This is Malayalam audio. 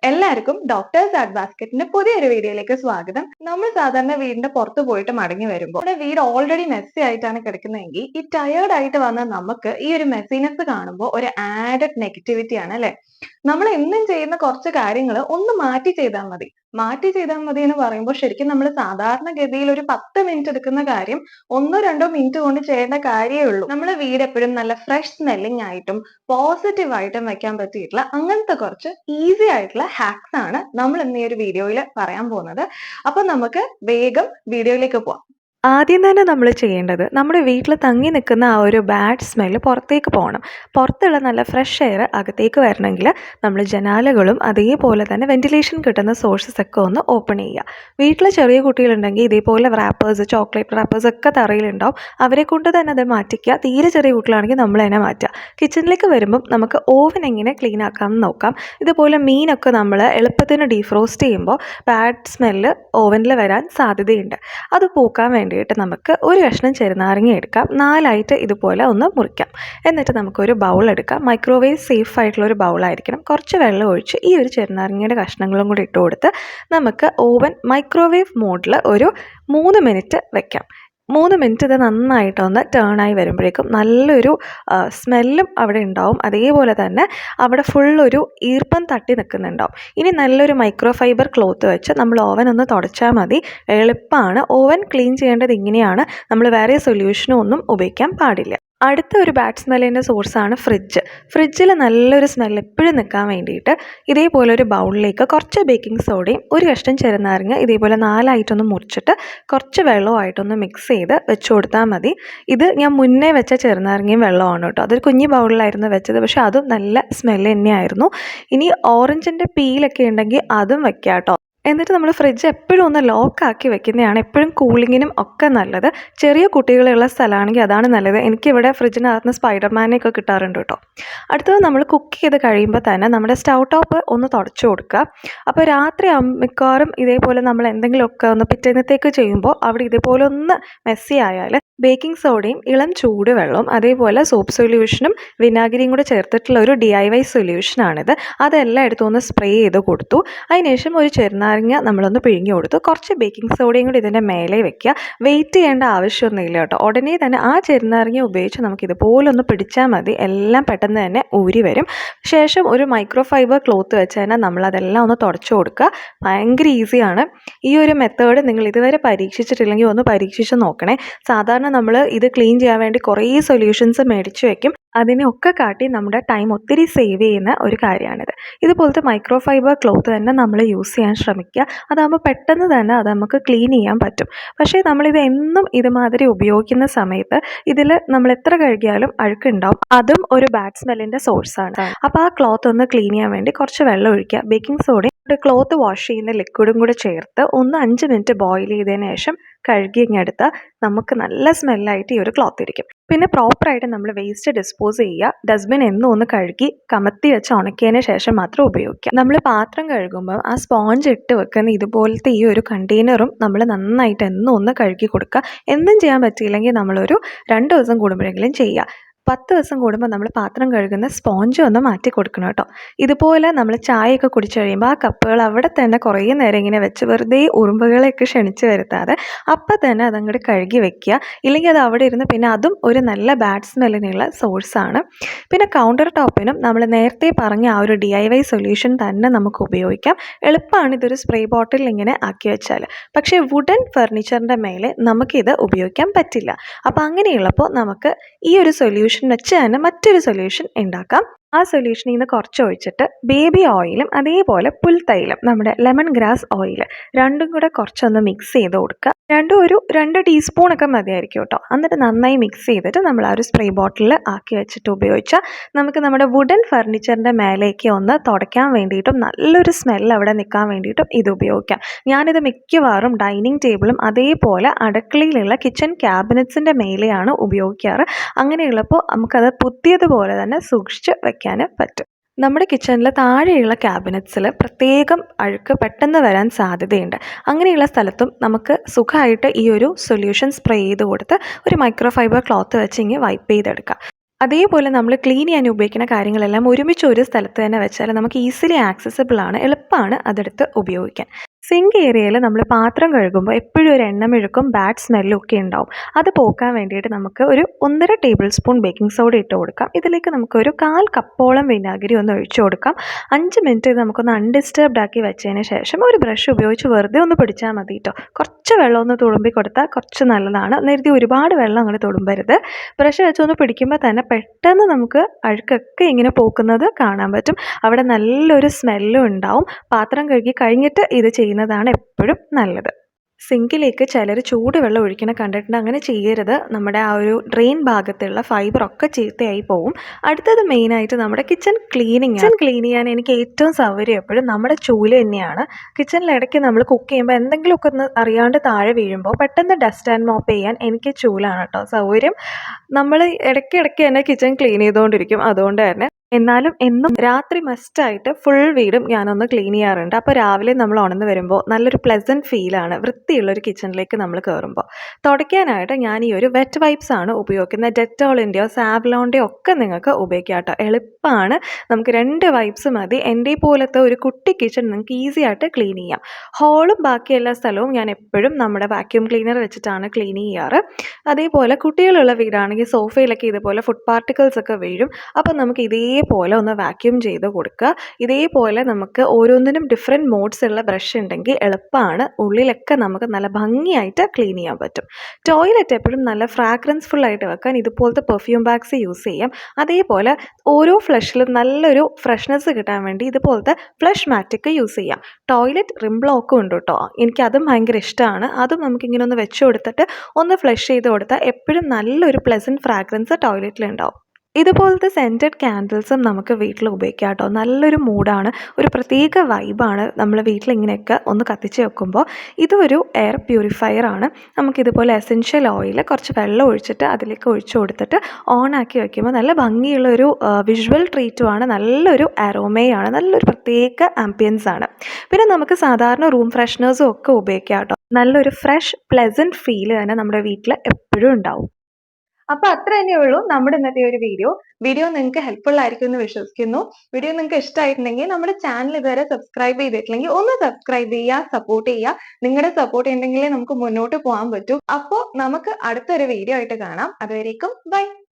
എല്ലാവർക്കും ഡോക്ടേഴ്സ് ആർട്ട് ബാസ്ക്കറ്റിന്റെ പുതിയൊരു വീഡിയോയിലേക്ക് സ്വാഗതം. നമ്മൾ സാധാരണ വീടിന്റെ പുറത്ത് പോയിട്ട് മടങ്ങി വരുമ്പോൾ നമ്മുടെ വീട് ഓൾറെഡി മെസ്സി ആയിട്ടാണ് കിടക്കുന്നതെങ്കിൽ ഈ ടയേർഡ് ആയിട്ട് വന്ന നമുക്ക് ഈ ഒരു മെസ്സിനെസ് കാണുമ്പോൾ ഒരു ആഡഡ് നെഗറ്റിവിറ്റി ആണ് അല്ലെ. നമ്മൾ എന്നും ചെയ്യുന്ന കുറച്ച് കാര്യങ്ങൾ ഒന്ന് മാറ്റി ചെയ്താൽ മതി. മാറ്റി ചെയ്താൽ മതി എന്ന് പറയുമ്പോൾ ശരിക്കും നമ്മൾ സാധാരണഗതിയിൽ ഒരു 10 മിനിറ്റ് എടുക്കുന്ന കാര്യം 1-2 മിനിറ്റ് കൊണ്ട് ചെയ്യേണ്ട കാര്യമേ ഉള്ളൂ. നമ്മൾ വീട് എപ്പോഴും നല്ല ഫ്രഷ് സ്മെല്ലിംഗ് ആയിട്ടും പോസിറ്റീവ് ആയിട്ടും വെക്കാൻ പറ്റിയിട്ടുള്ള അങ്ങനത്തെ കുറച്ച് ഈസി ആയിട്ടുള്ള ഹാക്സ് ആണ് നമ്മൾ ഇന്ന് ഈ ഒരു വീഡിയോയിൽ പറയാൻ പോകുന്നത്. അപ്പൊ നമുക്ക് വേഗം വീഡിയോയിലേക്ക് പോവാം. ആദ്യം തന്നെ നമ്മൾ ചെയ്യേണ്ടത് നമ്മുടെ വീട്ടിൽ തങ്ങി നിൽക്കുന്ന ആ ഒരു ബാഡ് സ്മെല്ല് പുറത്തേക്ക് പോകണം. പുറത്തുള്ള നല്ല ഫ്രഷ് എയർ അകത്തേക്ക് വരണമെങ്കിൽ നമ്മൾ ജനാലകളും അതേപോലെ തന്നെ വെന്റിലേഷൻ കിട്ടുന്ന സോഴ്സസ് ഒക്കെ ഒന്ന് ഓപ്പൺ ചെയ്യുക. വീട്ടിൽ ചെറിയ കുട്ടികളുണ്ടെങ്കിൽ ഇതേപോലെ റാപ്പേഴ്സ്, ചോക്ലേറ്റ് റാപ്പേഴ്സ് ഒക്കെ തറയിലുണ്ടാവും. അവരെ കൊണ്ട് തന്നെ അത് മാറ്റിക്കുക. തീരെ ചെറിയ കുട്ടികളാണെങ്കിൽ നമ്മൾ തന്നെ മാറ്റുക. കിച്ചണിലേക്ക് വരുമ്പം നമുക്ക് ഓവൻ എങ്ങനെ ക്ലീൻ ആക്കാമെന്ന് നോക്കാം. ഇതുപോലെ മീനൊക്കെ നമ്മൾ എളുപ്പത്തിന് ഡീഫ്രോസ്റ്റ് ചെയ്യുമ്പോൾ ബാഡ് സ്മെല്ല് ഓവനിൽ വരാൻ സാധ്യതയുണ്ട്. അത് പോക്കാൻ വേണ്ടിയിട്ട് നമുക്ക് ഒരു കഷ്ണം ചെറുനാരങ്ങ എടുക്കാം. 4ആയിട്ട് ഇതുപോലെ ഒന്ന് മുറിക്കാം. എന്നിട്ട് നമുക്കൊരു ബൗൾ എടുക്കാം. മൈക്രോവേവ് സേഫ് ആയിട്ടുള്ള ഒരു ബൗളായിരിക്കണം. കുറച്ച് വെള്ളം ഒഴിച്ച് ഈ ഒരു ചെറുനാരങ്ങയുടെ കഷ്ണങ്ങളും കൂടി ഇട്ട് കൊടുത്ത് നമുക്ക് ഓവൻ മൈക്രോവേവ് മോഡിൽ ഒരു 3 മിനിറ്റ് വെക്കാം. 3 മിനിറ്റ് ഇത് നന്നായിട്ടൊന്ന് ടേണായി വരുമ്പോഴേക്കും നല്ലൊരു സ്മെല്ലും അവിടെ ഉണ്ടാവും. അതേപോലെ തന്നെ അവിടെ ഫുള്ളൊരു ഈർപ്പം തട്ടി നിൽക്കുന്നുണ്ടാവും. ഇനി നല്ലൊരു മൈക്രോ ഫൈബർ ക്ലോത്ത് വെച്ച് നമ്മൾ ഓവൻ ഒന്ന് തുടച്ചാൽ മതി. എളുപ്പമാണ്. ഓവൻ ക്ലീൻ ചെയ്യേണ്ടത് ഇങ്ങനെയാണ്. നമ്മൾ വേറെ സൊല്യൂഷനും ഒന്നും ഉപയോഗിക്കാൻ പാടില്ല. അടുത്ത ഒരു ബാഡ് സ്മെല്ലിൻ്റെ സോഴ്സാണ് ഫ്രിഡ്ജ്. ഫ്രിഡ്ജിൽ നല്ലൊരു സ്മെല്ല് എപ്പോഴും നിൽക്കാൻ വേണ്ടിയിട്ട് ഇതേപോലെ ഒരു ബൗളിലേക്ക് കുറച്ച് ബേക്കിംഗ് സോഡയും ഒരു കഷ്ണം ചെറുനാരങ്ങ ഇതേപോലെ 4ആയിട്ടൊന്ന് മുറിച്ചിട്ട് കുറച്ച് വെള്ളമായിട്ടൊന്ന് മിക്സ് ചെയ്ത് വെച്ച് കൊടുത്താൽ മതി. ഇത് ഞാൻ മുന്നേ വെച്ച ചെറുനാരങ്ങയും വെള്ളമാണ് കേട്ടോ. അതൊരു കുഞ്ഞു ബൗളിലായിരുന്നു വെച്ചത്. പക്ഷേ അതും നല്ല സ്മെല്ല് തന്നെയായിരുന്നു. ഇനി ഓറഞ്ചിൻ്റെ പീലൊക്കെ ഉണ്ടെങ്കിൽ അതും വെക്കാം കേട്ടോ. എന്നിട്ട് നമ്മൾ ഫ്രിഡ്ജ് എപ്പോഴും ഒന്ന് ലോക്കാക്കി വെക്കുന്നതാണ് എപ്പോഴും കൂളിങ്ങിനും ഒക്കെ നല്ലത്. ചെറിയ കുട്ടികളുള്ള സ്ഥലമാണെങ്കിൽ അതാണ് നല്ലത്. എനിക്കിവിടെ ഫ്രിഡ്ജിനകത്ത് സ്പൈഡർമാനെയൊക്കെ കിട്ടാറുണ്ട് കേട്ടോ. അടുത്തത് നമ്മൾ കുക്ക് ചെയ്ത് കഴിയുമ്പോൾ തന്നെ നമ്മുടെ സ്റ്റൗ ടോപ്പ് ഒന്ന് തുടച്ചു കൊടുക്കുക. അപ്പോൾ രാത്രി മിക്കവാറും ഇതേപോലെ നമ്മൾ എന്തെങ്കിലുമൊക്കെ ഒന്ന് പിറ്റേന്നത്തേക്ക് ചെയ്യുമ്പോൾ അവിടെ ഇതേപോലെ ഒന്ന് മെസ്സി ആയാൽ ബേക്കിംഗ് സോഡയും ഇളം ചൂടുവെള്ളവും അതേപോലെ സോപ്പ് സൊല്യൂഷനും വിനാഗിരിയും കൂടെ ചേർത്തിട്ടുള്ള ഒരു DIY സൊല്യൂഷനാണിത്. അതെല്ലാം എടുത്തൊന്ന് സ്പ്രേ ചെയ്ത് കൊടുത്തു. അതിനുശേഷം ഒരു ചെറുനാരങ്ങ നമ്മളൊന്ന് പിഴിഞ്ഞു കൊടുത്തു. കുറച്ച് ബേക്കിംഗ് സോഡയും കൂടി ഇതിൻ്റെ മേലെ വെക്കുക. വെയിറ്റ് ചെയ്യേണ്ട ആവശ്യമൊന്നുമില്ല കേട്ടോ. ഉടനെ തന്നെ ആ ചെറുനാരങ്ങ ഉപയോഗിച്ച് നമുക്ക് ഇതുപോലെ ഒന്ന് പിടിച്ചാൽ മതി. എല്ലാം പെട്ടെന്ന് തന്നെ ഊരി വരും. ശേഷം ഒരു മൈക്രോ ഫൈബർ ക്ലോത്ത് വെച്ച് തന്നെ നമ്മളതെല്ലാം ഒന്ന് തുടച്ചു കൊടുക്കുക. ഭയങ്കര ഈസിയാണ്. ഈ ഒരു മെത്തേഡ് നിങ്ങൾ ഇതുവരെ പരീക്ഷിച്ചിട്ടില്ലെങ്കിൽ ഒന്ന് പരീക്ഷിച്ച് നോക്കണേ. സാധാരണ നമ്മൾ ഇത് ക്ലീൻ ചെയ്യാൻ വേണ്ടി കുറേ സൊല്യൂഷൻസ് മേടിച്ച് വെക്കും. അതിനെയൊക്കെ കാട്ടി നമ്മുടെ ടൈം ഒത്തിരി സേവ് ചെയ്യുന്ന ഒരു കാര്യമാണിത്. ഇതുപോലത്തെ മൈക്രോ ഫൈബർ ക്ലോത്ത് തന്നെ നമ്മൾ യൂസ് ചെയ്യാൻ ശ്രമിക്കുക. അതാകുമ്പോൾ പെട്ടെന്ന് തന്നെ അത് നമുക്ക് ക്ലീൻ ചെയ്യാൻ പറ്റും. പക്ഷേ നമ്മളിത് എന്നും ഇതുമാതിരി ഉപയോഗിക്കുന്ന സമയത്ത് ഇതിൽ നമ്മൾ എത്ര കഴുകിയാലും അഴുക്കുണ്ടാവും. അതും ഒരു ബാഡ് സ്മെല്ലിൻ്റെ സോഴ്സാണ്. അപ്പോൾ ആ ക്ലോത്ത് ഒന്ന് ക്ലീൻ ചെയ്യാൻ വേണ്ടി കുറച്ച് വെള്ളം ഒഴിക്കുക. ബേക്കിംഗ് സോഡയും ക്ലോത്ത് വാഷ് ചെയ്യുന്ന ലിക്വിഡും കൂടെ ചേർത്ത് ഒന്ന് 5 മിനിറ്റ് ബോയിൽ ചെയ്തതിന് ശേഷം കഴുകി ഇങ്ങെടുത്താൽ നമുക്ക് നല്ല സ്മെല്ലായിട്ട് ഈ ഒരു ക്ലോത്ത് ഇരിക്കും. പിന്നെ പ്രോപ്പറായിട്ട് നമ്മൾ വേസ്റ്റ് ഡിസ്പോസ് ചെയ്യുക. ഡസ്റ്റ്ബിൻ എന്നും ഒന്ന് കഴുകി കമത്തി വെച്ച് ഉണക്കിയതിന് ശേഷം മാത്രം ഉപയോഗിക്കുക. നമ്മൾ പാത്രം കഴുകുമ്പോൾ ആ സ്പോഞ്ച് ഇട്ട് വെക്കുന്ന ഇതുപോലത്തെ ഈ ഒരു കണ്ടെയ്നറും നമ്മൾ നന്നായിട്ട് എന്നും ഒന്ന് കഴുകി കൊടുക്കുക. എന്നും ചെയ്യാൻ പറ്റിയില്ലെങ്കിൽ നമ്മളൊരു 2 ദിവസം കൂടുമ്പോഴെങ്കിലും ചെയ്യുക. 10 ദിവസം കൂടുമ്പോൾ നമ്മൾ പാത്രം കഴുകുന്ന സ്പോഞ്ച് ഒന്ന് മാറ്റി കൊടുക്കണം കേട്ടോ. ഇതുപോലെ നമ്മൾ ചായയൊക്കെ കുടിച്ച് കഴിയുമ്പോൾ ആ കപ്പുകൾ അവിടെ തന്നെ കുറേ നേരം ഇങ്ങനെ വെച്ച് വെറുതെ ഉറുമ്പുകളെയൊക്കെ ക്ഷണിച്ച് വരുത്താതെ അപ്പം തന്നെ അതങ്ങോട്ട് കഴുകി വെക്കുക. ഇല്ലെങ്കിൽ അത് അവിടെ ഇരുന്ന് പിന്നെ അതും ഒരു നല്ല ബാഡ് സ്മെല്ലിനുള്ള സോഴ്സാണ്. പിന്നെ കൗണ്ടർ ടോപ്പിനും നമ്മൾ നേരത്തെ പറഞ്ഞ ആ ഒരു DIY സൊല്യൂഷൻ തന്നെ നമുക്ക് ഉപയോഗിക്കാം. എളുപ്പമാണ്. ഇതൊരു സ്പ്രേ ബോട്ടിൽ ഇങ്ങനെ ആക്കി വെച്ചാൽ. പക്ഷേ വുഡൻ ഫർണിച്ചറിൻ്റെ മേലെ നമുക്കിത് ഉപയോഗിക്കാൻ പറ്റില്ല. അപ്പോൾ അങ്ങനെയുള്ളപ്പോൾ നമുക്ക് ഈ ഒരു സൊല്യൂഷൻ വെച്ച് തന്നെ മറ്റൊരു സൊല്യൂഷൻ ഉണ്ടാക്കാം. ആ സൊല്യൂഷനിൽ നിന്ന് കുറച്ച് ഒഴിച്ചിട്ട് ബേബി ഓയിലും അതേപോലെ പുൽത്തൈലം നമ്മുടെ ലെമൺ ഗ്രാസ് ഓയിൽ രണ്ടും കൂടെ കുറച്ചൊന്ന് മിക്സ് ചെയ്ത് കൊടുക്കുക. രണ്ടും ഒരു 2 ടീസ്പൂണൊക്കെ മതിയായിരിക്കും കേട്ടോ. എന്നിട്ട് നന്നായി മിക്സ് ചെയ്തിട്ട് നമ്മൾ ആ ഒരു സ്പ്രേ ബോട്ടിൽ ആക്കി വെച്ചിട്ട് ഉപയോഗിച്ചാൽ നമുക്ക് നമ്മുടെ വുഡൻ ഫർണിച്ചറിൻ്റെ മേലേക്ക് ഒന്ന് തുടയ്ക്കാൻ വേണ്ടിയിട്ടും നല്ലൊരു സ്മെല്ല് അവിടെ നിൽക്കാൻ വേണ്ടിയിട്ടും ഇത് ഉപയോഗിക്കാം. ഞാനിത് മിക്കവാറും ഡൈനിങ് ടേബിളും അതേപോലെ അടുക്കളയിലുള്ള കിച്ചൺ ക്യാബിനറ്റ്സിൻ്റെ മേലെയാണ് ഉപയോഗിക്കാറ്. അങ്ങനെയുള്ളപ്പോൾ നമുക്കത് പുതിയതുപോലെ തന്നെ സൂക്ഷിച്ച് വെക്കാൻ പറ്റും. നമ്മുടെ കിച്ചണിൽ താഴെയുള്ള ക്യാബിനറ്റ്സിൽ പ്രത്യേകം അഴുക്ക് പെട്ടെന്ന് വരാൻ സാധ്യതയുണ്ട്. അങ്ങനെയുള്ള സ്ഥലത്തും നമുക്ക് സുഖമായിട്ട് ഈ ഒരു സൊല്യൂഷൻ സ്പ്രേ ചെയ്ത് കൊടുത്ത് ഒരു മൈക്രോ ഫൈബർ ക്ലോത്ത് വെച്ച് ഇങ്ങനെ വൈപ്പ് ചെയ്തെടുക്കാം. അതേപോലെ നമ്മൾ ക്ലീൻ ചെയ്യാൻ ഉപയോഗിക്കുന്ന കാര്യങ്ങളെല്ലാം ഒരുമിച്ച് ഒരു സ്ഥലത്ത് തന്നെ വെച്ചാൽ നമുക്ക് ഈസിലി ആക്സസിബിൾ ആണ്, എളുപ്പമാണ് അതെടുത്ത് ഉപയോഗിക്കാൻ. സിങ്ക് ഏരിയയിൽ നമ്മൾ പാത്രം കഴുകുമ്പോൾ എപ്പോഴും ഒരു എണ്ണമെഴുക്കും ബാഡ് സ്മെല്ലും ഒക്കെ ഉണ്ടാവും. അത് പോക്കാൻ വേണ്ടിയിട്ട് നമുക്ക് ഒരു 1.5 ടേബിൾ സ്പൂൺ ബേക്കിംഗ് സോഡ ഇട്ട് കൊടുക്കാം. ഇതിലേക്ക് നമുക്കൊരു 1/4 കപ്പോളം വിനാഗിരി ഒന്ന് ഒഴിച്ചു കൊടുക്കാം. 5 മിനിറ്റ് ഇത് നമുക്കൊന്ന് അൺഡിസ്റ്റർബ്ഡ് ആക്കി വെച്ചതിന് ശേഷം ഒരു ബ്രഷ് ഉപയോഗിച്ച് വെറുതെ ഒന്ന് പിടിച്ചാൽ മതി കേട്ടോ. കുറച്ച് വെള്ളം ഒന്ന് തുളുമ്പി കൊടുത്താൽ കുറച്ച് നല്ലതാണ്. നേരത്തെ ഒരുപാട് വെള്ളം അങ്ങോട്ട് തുളുമ്പരുത്. ബ്രഷ് വെച്ചൊന്ന് പിടിക്കുമ്പോൾ തന്നെ പെട്ടെന്ന് നമുക്ക് അഴുക്കൊക്കെ ഇങ്ങനെ പോക്കുന്നത് കാണാൻ പറ്റും. അവിടെ നല്ലൊരു സ്മെല്ലും ഉണ്ടാവും. പാത്രം കഴുകി കഴിഞ്ഞിട്ട് ഇത് ചെയ്യുന്നതാണ് എപ്പോഴും നല്ലത്. സിങ്കിലേക്ക് ചിലർ ചൂടുവെള്ളം ഒഴിക്കണ കണ്ടിട്ടുണ്ട്. അങ്ങനെ ചെയ്യരുത്. നമ്മുടെ ആ ഒരു ഡ്രെയിൻ ഭാഗത്തുള്ള ഫൈബറൊക്കെ ചീത്തയായി പോവും. അടുത്തത് മെയിനായിട്ട് നമ്മുടെ കിച്ചൺ ക്ലീൻ ചെയ്യാൻ എനിക്ക് ഏറ്റവും സൗകര്യം എപ്പോഴും നമ്മുടെ ചൂല് തന്നെയാണ്. കിച്ചണിൽ ഇടയ്ക്ക് നമ്മൾ കുക്ക് ചെയ്യുമ്പോൾ എന്തെങ്കിലുമൊക്കെ ഒന്ന് അറിയാണ്ട് താഴെ വീഴുമ്പോൾ പെട്ടെന്ന് ഡസ്റ്റ് ആൻഡ് മോപ്പ് ചെയ്യാൻ എനിക്ക് ചൂലാണ് കേട്ടോ സൗകര്യം. നമ്മൾ ഇടയ്ക്കിടയ്ക്ക് തന്നെ കിച്ചൺ ക്ലീൻ ചെയ്തുകൊണ്ടിരിക്കും. അതുകൊണ്ട് തന്നെ എന്നാലും എന്നും രാത്രി മസ്റ്റായിട്ട് ഫുൾ വീടും ഞാനൊന്ന് ക്ലീൻ ചെയ്യാറുണ്ട്. അപ്പോൾ രാവിലെ നമ്മൾ ഉണർന്ന് വരുമ്പോൾ നല്ലൊരു പ്ലസൻറ്റ് ഫീലാണ് വൃത്തിയുള്ളൊരു കിച്ചണിലേക്ക് നമ്മൾ കയറുമ്പോൾ. തുടയ്ക്കാനായിട്ട് ഞാൻ ഈ ഒരു വെറ്റ് വൈപ്സ് ആണ് ഉപയോഗിക്കുന്നത്. ഡെറ്റോളിൻ്റെയോ സാവ്ലോണിൻ്റെയോ ഒക്കെ നിങ്ങൾക്ക് ഉപയോഗിക്കാം കേട്ടോ. എളുപ്പമാണ്. നമുക്ക് 2 വൈപ്സ് മതി. എൻ്റെ പോലത്തെ ഒരു കുട്ടി കിച്ചൺ നിങ്ങൾക്ക് ഈസി ആയിട്ട് ക്ലീൻ ചെയ്യാം. ഹോളും ബാക്കി എല്ലാ സ്ഥലവും ഞാൻ എപ്പോഴും നമ്മുടെ വാക്യൂം ക്ലീനർ വെച്ചിട്ടാണ് ക്ലീൻ ചെയ്യാറ്. അതേപോലെ കുട്ടികളുള്ള വീടാണെങ്കിൽ സോഫയിലൊക്കെ ഇതുപോലെ ഫുഡ് പാർട്ടിക്കിൾസ് ഒക്കെ വീഴും. അപ്പോൾ നമുക്ക് ഇതേപോലെ ഒന്ന് വാക്യൂം ചെയ്ത് കൊടുക്കുക. ഇതേപോലെ നമുക്ക് ഓരോന്നിനും ഡിഫറെൻറ്റ് മോഡ്സ് ഉള്ള ബ്രഷ് ഉണ്ടെങ്കിൽ എളുപ്പമാണ്. ഉള്ളിലൊക്കെ നമുക്ക് നല്ല ഭംഗിയായിട്ട് ക്ലീൻ ചെയ്യാൻ പറ്റും. ടോയ്ലറ്റ് എപ്പോഴും നല്ല ഫ്രാഗ്രൻസ് ഫുള്ളായിട്ട് വെക്കാൻ ഇതുപോലത്തെ പെർഫ്യൂം ബാഗ്സ് യൂസ് ചെയ്യാം. അതേപോലെ ഓരോ ഫ്ലഷിലും നല്ലൊരു ഫ്രഷ്നെസ് കിട്ടാൻ വേണ്ടി ഇതുപോലത്തെ ഫ്ലഷ് മാറ്റിക്ക് യൂസ് ചെയ്യാം. ടോയ്ലറ്റ് റിം ബ്ലോക്കും ഉണ്ട് കേട്ടോ. എനിക്കതും ഭയങ്കര ഇഷ്ടമാണ്. അതും നമുക്കിങ്ങനെ ഒന്ന് വെച്ച് കൊടുത്തിട്ട് ഒന്ന് ഫ്ലഷ് ചെയ്ത് കൊടുത്താൽ എപ്പോഴും നല്ലൊരു പ്ലസൻറ്റ് ഫ്രാഗ്രൻസ് ടോയ്ലറ്റിലുണ്ടാവും. ഇതുപോലത്തെ സെൻറ്റഡ് ക്യാൻഡിൽസും നമുക്ക് വീട്ടിൽ ഉപയോഗിക്കാം കേട്ടോ. നല്ലൊരു മൂഡാണ്, ഒരു പ്രത്യേക വൈബാണ് നമ്മൾ വീട്ടിലിങ്ങനെയൊക്കെ ഒന്ന് കത്തിച്ച് വെക്കുമ്പോൾ. ഇതൊരു എയർ പ്യൂരിഫയർ ആണ്. നമുക്കിതുപോലെ എസെൻഷ്യൽ ഓയിൽ കുറച്ച് വെള്ളം ഒഴിച്ചിട്ട് അതിലേക്ക് ഒഴിച്ചു കൊടുത്തിട്ട് ഓണാക്കി വയ്ക്കുമ്പോൾ നല്ല ഭംഗിയുള്ളൊരു വിഷ്വൽ ട്രീറ്റുമാണ്. നല്ലൊരു അരോമയാണ്, നല്ലൊരു പ്രത്യേക ആംബിയൻസ് ആണ്. പിന്നെ നമുക്ക് സാധാരണ റൂം ഫ്രഷ്നേഴ്സും ഒക്കെ ഉപയോഗിക്കാം കേട്ടോ. നല്ലൊരു ഫ്രഷ് പ്ലസൻറ്റ് ഫീൽ തന്നെ നമ്മുടെ വീട്ടിൽ എപ്പോഴും ഉണ്ടാവും. അപ്പൊ അത്ര തന്നെയുള്ളൂ നമ്മുടെ ഇന്നത്തെ ഒരു വീഡിയോ നിങ്ങൾക്ക് ഹെൽപ്ഫുൾ ആയിരിക്കും എന്ന് വിശ്വസിക്കുന്നു. വീഡിയോ നിങ്ങൾക്ക് ഇഷ്ടമായിട്ടുണ്ടെങ്കിൽ നമ്മുടെ ചാനൽ ഇതുവരെ സബ്സ്ക്രൈബ് ചെയ്തിട്ടില്ലെങ്കിൽ ഒന്ന് സബ്സ്ക്രൈബ് ചെയ്യുക, സപ്പോർട്ട് ചെയ്യുക. നിങ്ങളുടെ സപ്പോർട്ട് ഉണ്ടെങ്കിലേ നമുക്ക് മുന്നോട്ട് പോകാൻ പറ്റൂ. അപ്പോൾ നമുക്ക് അടുത്തൊരു വീഡിയോ ആയിട്ട് കാണാം. അതുവരേക്കും ബൈ.